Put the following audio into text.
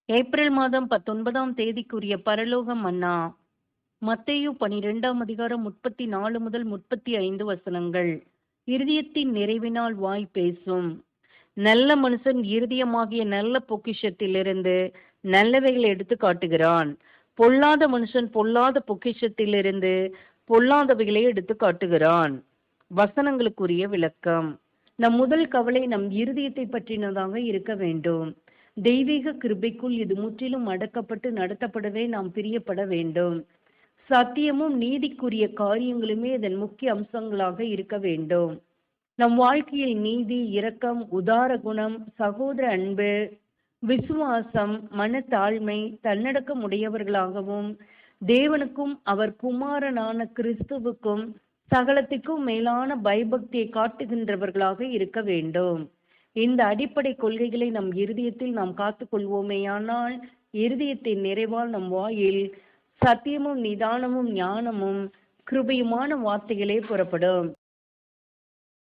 April மாதம் 19ஆம் தேதிக்குரிய பரலோக மன்னா. மத்தேயு 12ஆம் அதிகாரம் 34 முதல் 35 வசனங்கள். இருதயத்தின் நிறைவினால் வாய் பேசும். நல்ல மனுஷன் இருதயமாகிய நல்ல பொக்கிஷத்திலிருந்து நல்லவைகளை எடுத்து காட்டுகிறான். பொல்லாத மனுஷன் பொல்லாத பொக்கிஷத்திலிருந்து பொல்லாதவைகளை எடுத்து காட்டுகிறான். வசனங்களுக்குரிய விளக்கம். நம் முதல் கவலை நம் இருதயத்தை பற்றினதாக இருக்க வேண்டும். தெய்வீக கிருபைக்குள் இது முற்றிலும் அடக்கப்பட்டு நடத்தப்படவே நாம் பிரியப்பட வேண்டும். சத்தியமும் நீதிக்குரிய காரியங்களுமே இதன் முக்கிய அம்சங்களாக இருக்க வேண்டும். நம் வாழ்க்கையில் நீதி, இரக்கம், உதார குணம், சகோதர அன்பு, விசுவாசம், மனத்தாழ்மை, தன்னடக்கம் உடையவர்களாகவும் தேவனுக்கும் அவர் குமாரனான கிறிஸ்துவுக்கும் சகலத்துக்கும் மேலான பயபக்தியை காட்டுகின்றவர்களாக இருக்க வேண்டும். இந்த அடிப்படை கொள்கைகளை நம் இருதயத்தில் நாம் காத்துக்கொள்வோமேயானால் இருதயத்தின் நிறைவால் நம் வாயில் சத்தியமும் நிதானமும் ஞானமும் கிருபையுமான வார்த்தைகளே புறப்படும்.